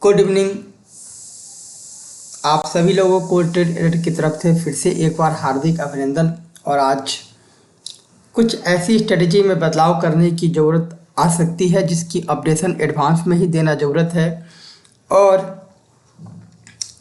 Good evening. आप सभी लोगों को ट्रेड एलर्ट की तरफ से फिर से एक बार हार्दिक अभिनंदन। और आज कुछ ऐसी स्ट्रेटजी में बदलाव करने की ज़रूरत आ सकती है जिसकी अपडेशन एडवांस में ही देना ज़रूरत है। और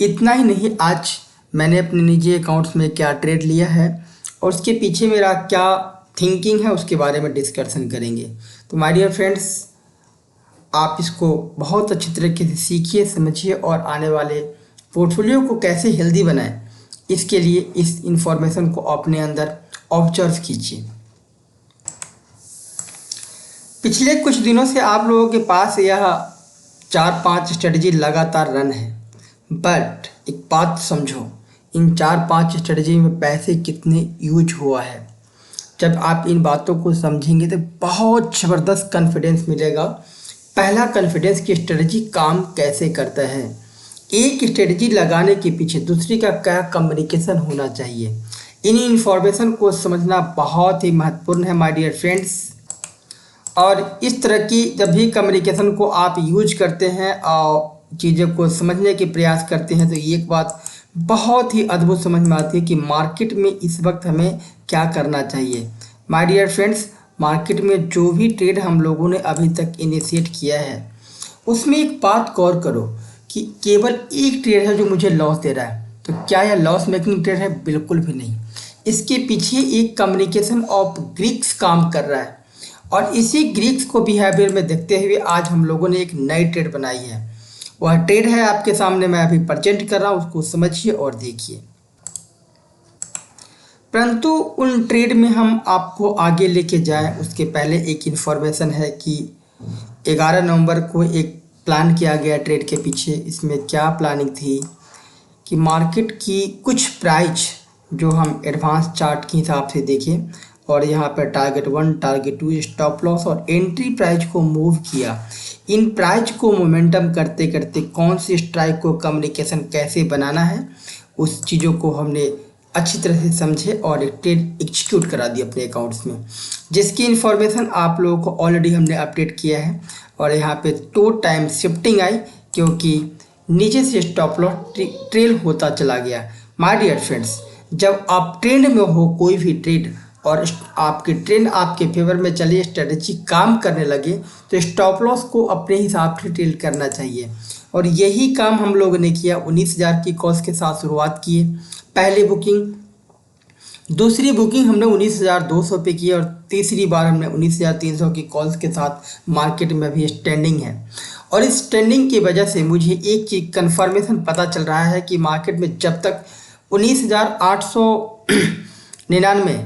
इतना ही नहीं, आज मैंने अपने निजी अकाउंट्स में क्या ट्रेड लिया है और उसके पीछे मेरा क्या थिंकिंग है उसके बारे में डिस्कशन करेंगे। तो माय डियर फ्रेंड्स, आप इसको बहुत अच्छी तरीके से सीखिए, समझिए और आने वाले पोर्टफोलियो को कैसे हेल्दी बनाएं, इसके लिए इस इंफॉर्मेशन को अपने अंदर ऑब्जर्व कीजिए। पिछले कुछ दिनों से आप लोगों के पास यह 4-5 स्ट्रेटजी लगातार रन है, बट एक बात समझो, इन 4-5 स्ट्रेटजी में पैसे कितने यूज हुआ है। जब आप इन बातों को समझेंगे तो बहुत ज़बरदस्त कॉन्फिडेंस मिलेगा। पहला, कॉन्फिडेंस की स्ट्रेटजी काम कैसे करता है। एक स्ट्रेटजी लगाने के पीछे दूसरी का क्या कम्युनिकेशन होना चाहिए, इन इंफॉर्मेशन को समझना बहुत ही महत्वपूर्ण है माय डियर फ्रेंड्स। और इस तरह की जब भी कम्युनिकेशन को आप यूज करते हैं और चीज़ों को समझने के प्रयास करते हैं तो एक बात बहुत ही अद्भुत समझ में आती है कि मार्केट में इस वक्त हमें क्या करना चाहिए। माय डियर फ्रेंड्स, मार्केट में जो भी ट्रेड हम लोगों ने अभी तक इनिशिएट किया है उसमें एक बात गौर करो कि केवल एक ट्रेड है जो मुझे लॉस दे रहा है। तो क्या यह लॉस मेकिंग ट्रेड है? बिल्कुल भी नहीं। इसके पीछे एक कम्युनिकेशन ऑफ ग्रीक्स काम कर रहा है और इसी ग्रीक्स को बिहेवियर में देखते हुए आज हम लोगों ने एक नई ट्रेड बनाई है। वह ट्रेड है आपके सामने मैं अभी प्रेजेंट कर रहा हूँ, उसको समझिए और देखिए। परंतु उन ट्रेड में हम आपको आगे लेके जाएं उसके पहले एक इन्फॉर्मेशन है कि 11 नवंबर को एक प्लान किया गया ट्रेड के पीछे। इसमें क्या प्लानिंग थी कि मार्केट की कुछ प्राइस जो हम एडवांस चार्ट के हिसाब से देखें और यहाँ पर टारगेट 1, टारगेट 2, स्टॉप लॉस और एंट्री प्राइस को मूव किया। इन प्राइस को मोमेंटम करते करते कौन सी स्ट्राइक को कम्युनिकेशन कैसे बनाना है उस चीज़ों को हमने अच्छी तरह से समझे और एक ट्रेड एग्जीक्यूट करा दी अपने अकाउंट्स में, जिसकी इन्फॉर्मेशन आप लोगों को ऑलरेडी हमने अपडेट किया है। और यहाँ पे 2 टाइम शिफ्टिंग आई क्योंकि नीचे से स्टॉप लॉस ट्रेल होता चला गया। माय डियर फ्रेंड्स, जब आप ट्रेंड में हो कोई भी ट्रेड और आपकी ट्रेंड आपके फेवर में चले, स्ट्रेटजी काम करने लगे तो स्टॉप लॉस को अपने हिसाब से ट्रेड करना चाहिए। और यही काम हम लोगों ने किया। 19,000 की कॉस्ट के साथ शुरुआत किए, पहली बुकिंग, दूसरी बुकिंग हमने 19,200 पे की और तीसरी बार हमने 19,300 की कॉल्स के साथ मार्केट में भी स्टैंडिंग है। और इस स्टैंडिंग की वजह से मुझे एक चीज़ कन्फर्मेशन पता चल रहा है कि मार्केट में जब तक 19,899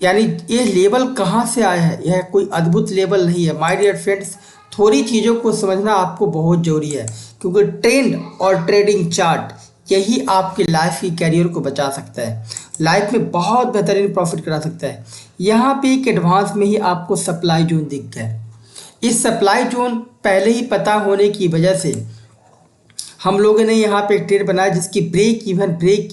यानी ये लेवल कहाँ से आया है, यह कोई अद्भुत लेवल नहीं है। माय डियर फ्रेंड्स, थोड़ी चीज़ों को समझना आपको बहुत ज़रूरी है क्योंकि ट्रेंड और ट्रेडिंग चार्ट यही आपकी लाइफ की कैरियर को बचा सकता है, लाइफ में बहुत बेहतरीन प्रॉफिट करा सकता है। यहाँ पे एक एडवांस में ही आपको सप्लाई जोन दिख गया। इस सप्लाई जोन पहले ही पता होने की वजह से हम लोगों ने यहाँ पे एक ट्रेड बनाया जिसकी ब्रेक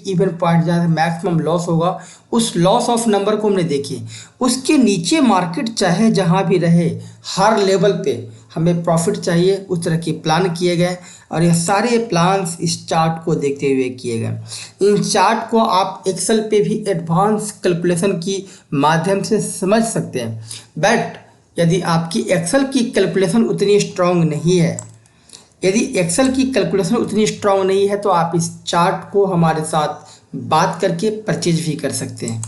इवन पॉइंट जहाँ मैक्सिमम लॉस होगा उस लॉस ऑफ नंबर को हमने देखे। उसके नीचे मार्केट चाहे जहाँ भी रहे, हर लेवल पे हमें प्रॉफिट चाहिए, उस तरह के प्लान किए गए और ये सारे प्लान्स इस चार्ट को देखते हुए किए गए। इन चार्ट को आप एक्सेल पे भी एडवांस कैलकुलेशन की माध्यम से समझ सकते हैं, बट यदि आपकी एक्सेल की कैलकुलेशन उतनी स्ट्रांग नहीं है, यदि एक्सेल की कैलकुलेशन उतनी स्ट्रांग नहीं है तो आप इस चार्ट को हमारे साथ बात करके परचेज भी कर सकते हैं।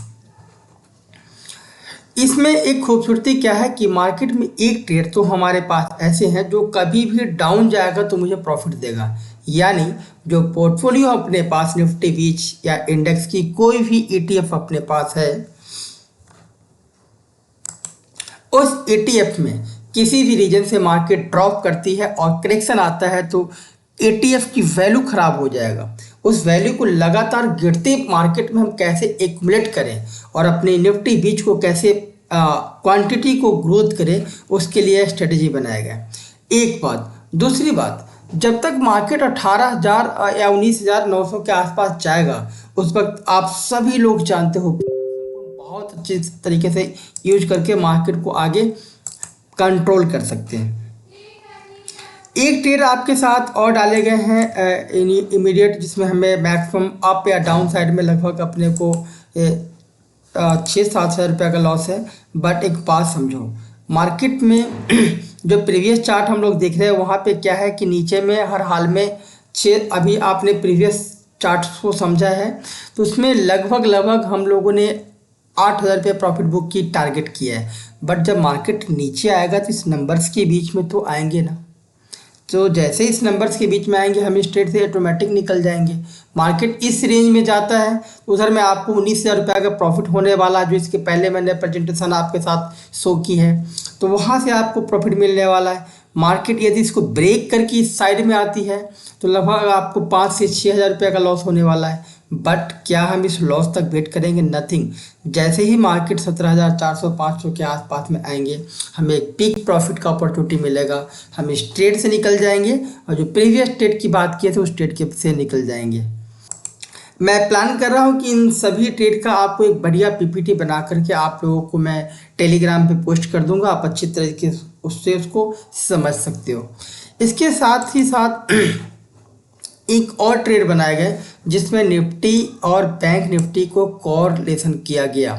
इसमें एक खूबसूरती क्या है कि मार्केट में एक ट्रेड तो हमारे पास ऐसे हैं जो कभी भी डाउन जाएगा तो मुझे प्रॉफिट देगा। यानी जो पोर्टफोलियो अपने पास निफ्टी 20 या इंडेक्स की कोई भी ईटीएफ अपने पास है, उस ईटीएफ में किसी भी रीजन से मार्केट ड्रॉप करती है और करेक्शन आता है तो ईटीएफ की वैल्यू खराब हो जाएगा। उस वैल्यू को लगातार गिरते मार्केट में हम कैसे एक्युमुलेट करें और अपने निफ्टी 20 को कैसे क्वांटिटी को ग्रोथ करें, उसके लिए स्ट्रेटजी बनाया गया। एक बात। दूसरी बात, जब तक मार्केट 18,000 या 19,900 के आसपास जाएगा उस वक्त आप सभी लोग जानते हो बहुत अच्छे तरीके से यूज करके मार्केट को आगे कंट्रोल कर सकते हैं। एक ट्रेड आपके साथ और डाले गए हैं इमीडिएट, जिसमें हमें मैक्सिमम अप या डाउन साइड में लगभग अपने को 6-7 हज़ार रुपये का लॉस है। बट एक बात समझो, मार्केट में जो प्रीवियस चार्ट हम लोग देख रहे हैं वहाँ पे क्या है कि नीचे में हर हाल में अभी आपने प्रीवियस चार्ट को समझा है तो उसमें लगभग हम लोगों ने 8,000 रुपये प्रॉफिट बुक की टारगेट किया है। बट जब मार्केट नीचे आएगा तो इस नंबर्स के बीच में तो आएंगे ना, तो जैसे इस नंबर्स के बीच में आएंगे हम इस ट्रेड से ऑटोमेटिक निकल जाएंगे। मार्केट इस रेंज में जाता है तो उधर में आपको 19,000 रुपये का प्रॉफिट होने वाला, जो इसके पहले मैंने प्रेजेंटेशन आपके साथ शो की है, तो वहाँ से आपको प्रॉफिट मिलने वाला है। मार्केट यदि इसको ब्रेक करके इस साइड में आती है तो लगभग आपको 5 से 6,000 रुपये का लॉस होने वाला है। बट क्या हम इस लॉस तक वेट करेंगे? नथिंग। जैसे ही मार्केट 17,400-500 के आसपास में आएंगे हमें एक पिक प्रॉफिट का अपॉर्चुनिटी मिलेगा, हम इस ट्रेड से निकल जाएंगे और जो प्रीवियस ट्रेड की बात किए थे उस ट्रेड के से निकल जाएंगे। मैं प्लान कर रहा हूँ कि इन सभी ट्रेड का आपको एक बढ़िया पीपीटी बना करके आप लोगों को मैं टेलीग्राम पे पोस्ट कर दूंगा, आप अच्छी तरीके से उससे उसको समझ सकते हो। इसके साथ ही साथ एक और ट्रेड बनाया गया जिसमें निफ्टी और बैंक निफ्टी को कोरिलेशन किया गया।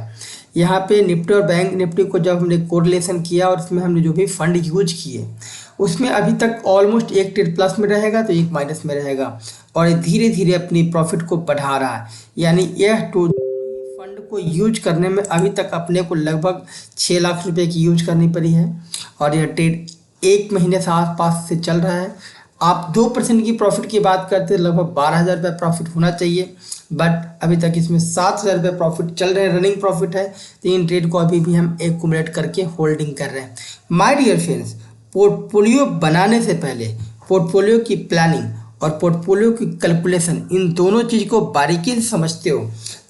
यहाँ पे निफ्टी और बैंक निफ्टी को जब हमने कोरिलेशन किया और उसमें हमने जो भी फंड यूज किए उसमें अभी तक ऑलमोस्ट एक ट्रेड प्लस में रहेगा तो एक माइनस में रहेगा और धीरे धीरे अपनी प्रॉफिट को बढ़ा रहा है। यानी यह फंड को यूज करने में अभी तक अपने को लगभग 6 लाख रुपए की यूज करनी पड़ी है और यह ट्रेड 1 महीने से आसपास से चल रहा है। आप 2% की प्रॉफिट की बात करते हैं, लगभग 12,000 रुपये प्रॉफिट होना चाहिए, बट अभी तक इसमें 7,000 रुपये प्रॉफिट चल रहे हैं, रनिंग प्रॉफिट है। तो इन ट्रेड को अभी भी हम एक्यूमुलेट करके होल्डिंग कर रहे हैं। माय डियर फ्रेंड्स, पोर्टफोलियो बनाने से पहले पोर्टफोलियो की प्लानिंग और पोर्टफोलियो की कैलकुलेशन, इन दोनों चीज़ को बारीकी से समझते हो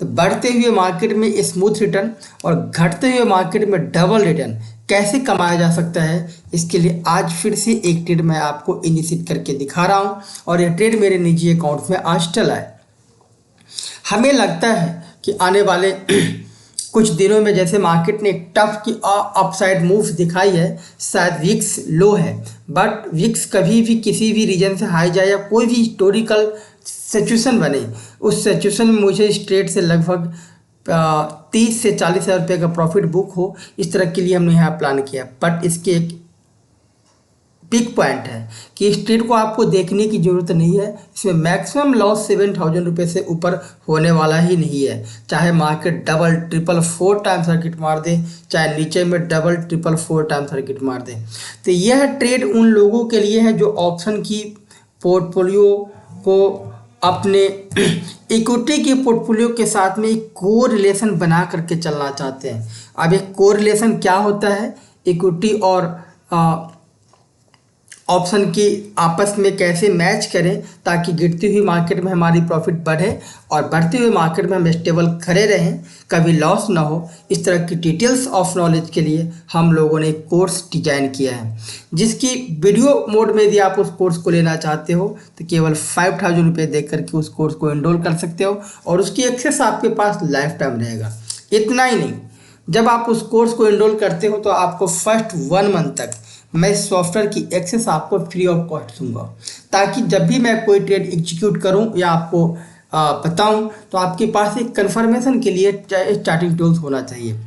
तो बढ़ते हुए मार्केट में स्मूथ रिटर्न और घटते हुए मार्केट में डबल रिटर्न कैसे कमाया जा सकता है, इसके लिए आज फिर से एक ट्रेड मैं आपको इनिशिएट करके दिखा रहा हूं और यह ट्रेड मेरे निजी अकाउंट में आज चला है। हमें लगता है कि आने वाले कुछ दिनों में जैसे मार्केट ने एक टफ की अपसाइड मूव दिखाई है, शायद विक्स लो है, बट विक्स कभी भी किसी भी रीजन से हाई जाए या कोई भी हिस्टोरिकल सिचुएशन बने, उस सिचुएशन में मुझे इस ट्रेड से लगभग 30 से 40,000 रुपये का प्रॉफिट बुक हो, इस तरह के लिए हमने यहाँ प्लान किया। बट इसके एक पिक पॉइंट है कि इस ट्रेड को आपको देखने की ज़रूरत नहीं है, इसमें मैक्सिमम लॉस 7,000 रुपये से ऊपर होने वाला ही नहीं है। चाहे market double triple 4 time circuit मार दे, चाहे नीचे में डबल ट्रिपल 4 टाइम सर्किट मार दे। तो यह ट्रेड उन लोगों के लिए है जो ऑप्शन की पोर्टफोलियो को अपने इक्विटी के पोर्टफोलियो के साथ में एक कोरिलेशन बना करके चलना चाहते हैं। अब एक कोरिलेशन क्या होता है? इक्विटी और ऑप्शन की आपस में कैसे मैच करें ताकि गिरती हुई मार्केट में हमारी प्रॉफिट बढ़े और बढ़ते हुए मार्केट में हम स्टेबल खड़े रहें, कभी लॉस ना हो। इस तरह की डिटेल्स ऑफ नॉलेज के लिए हम लोगों ने एक कोर्स डिजाइन किया है, जिसकी वीडियो मोड में यदि आप उस कोर्स को लेना चाहते हो तो केवल 5,000 रुपये दे करके उस कोर्स को एनरोल कर सकते हो और उसकी एक्सेस आपके पास लाइफ टाइम रहेगा। इतना ही नहीं, जब आप उस कोर्स को एनरोल करते हो तो आपको फर्स्ट 1 मंथ तक मैं सॉफ्टवेयर की एक्सेस आपको फ्री ऑफ कॉस्ट दूंगा, ताकि जब भी मैं कोई ट्रेड एग्जीक्यूट करूं या आपको बताऊं तो आपके पास एक कंफर्मेशन के लिए स्टार्टिंग टूल्स होना चाहिए।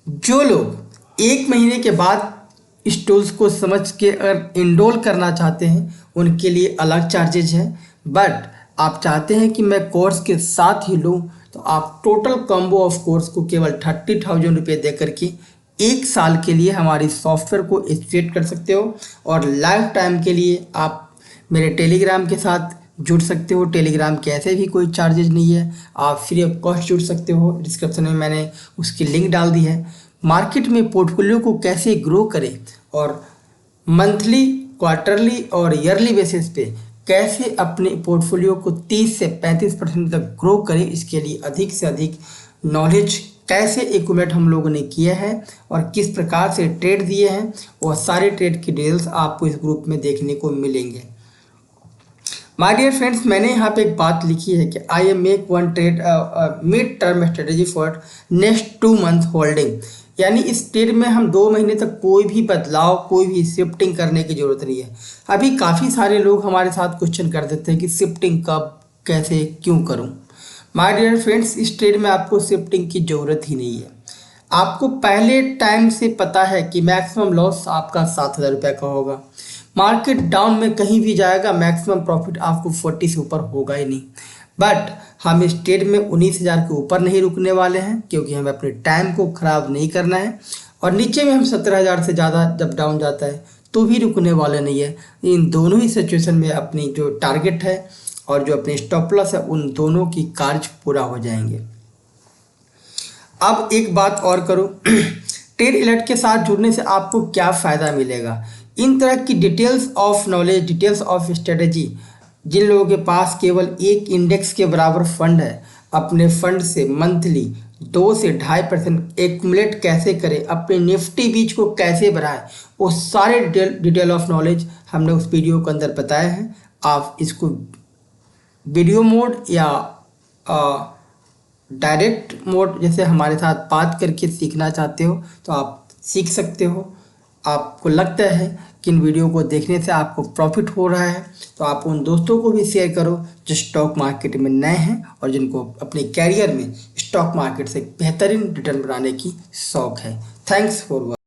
जो लोग 1 महीने के बाद इस टूल्स को समझ के अगर इनरोल करना चाहते हैं उनके लिए अलग चार्जेज है, बट आप चाहते हैं कि मैं कोर्स के साथ ही लूँ तो आप टोटल कॉम्बो ऑफ कोर्स को केवल 30,000 रुपये दे करके 1 साल के लिए हमारी सॉफ्टवेयर को एक्टिवेट कर सकते हो और लाइफ टाइम के लिए आप मेरे टेलीग्राम के साथ जुड़ सकते हो। टेलीग्राम के ऐसे भी कोई चार्जेज नहीं है, आप फ्री ऑफ कॉस्ट जुड़ सकते हो। डिस्क्रिप्शन में मैंने उसकी लिंक डाल दी है। मार्केट में पोर्टफोलियो को कैसे ग्रो करें और मंथली, क्वार्टरली और ईयरली बेसिस पे कैसे अपने पोर्टफोलियो को 30 से 35% तक ग्रो करें, इसके लिए अधिक से अधिक नॉलेज कैसे एक्यूमुलेट हम लोगों ने किया है और किस प्रकार से ट्रेड दिए हैं, वो सारे ट्रेड की डिटेल्स आपको इस ग्रुप में देखने को मिलेंगे। माय डियर फ्रेंड्स, मैंने यहाँ पे एक बात लिखी है कि I am make one trade mid term strategy for next 2 month holding. यानी इस ट्रेड में हम 2 महीने तक कोई भी बदलाव, कोई भी शिफ्टिंग करने की ज़रूरत नहीं है। अभी काफ़ी सारे लोग हमारे साथ क्वेश्चन कर देते हैं कि शिफ्टिंग कब, कैसे, क्यों करूं। माय डियर फ्रेंड्स, इस ट्रेड में आपको शिफ्टिंग की ज़रूरत ही नहीं है। आपको पहले टाइम से पता है कि मैक्सिमम लॉस आपका 7,000 रुपये का होगा। मार्केट डाउन में कहीं भी जाएगा, मैक्सिमम प्रॉफिट आपको 40 से ऊपर होगा ही नहीं। बट हम इस ट्रेड में 19,000 के ऊपर नहीं रुकने वाले हैं, क्योंकि हमें अपने टाइम को ख़राब नहीं करना है। और नीचे में हम 17,000 से ज़्यादा जब डाउन जाता है तो भी रुकने वाले नहीं है। इन दोनों ही सिचुएशन में अपनी जो टारगेट है और जो अपनी स्टॉप लॉस है, उन दोनों की कार्य पूरा हो जाएंगे। अब एक बात और करो, ट्रेड अलर्ट के साथ जुड़ने से आपको क्या फ़ायदा मिलेगा। इन तरह की details of knowledge, details of strategy, जिन लोगों के पास केवल एक इंडेक्स के बराबर फंड है, अपने फंड से मंथली 2 से 2.5% एक्यूमुलेट कैसे करें, अपने निफ्टी बीच को कैसे बढ़ाएं, वो सारे डिटेल ऑफ नॉलेज हमने उस वीडियो के अंदर बताए हैं। आप इसको वीडियो मोड या डायरेक्ट मोड जैसे हमारे साथ बात करके सीखना चाहते हो तो आप सीख सकते हो। आपको लगता है कि इन वीडियो को देखने से आपको प्रॉफिट हो रहा है तो आप उन दोस्तों को भी शेयर करो जो स्टॉक मार्केट में नए हैं और जिनको अपने कैरियर में स्टॉक मार्केट से बेहतरीन रिटर्न बनाने की शौक है। Thanks for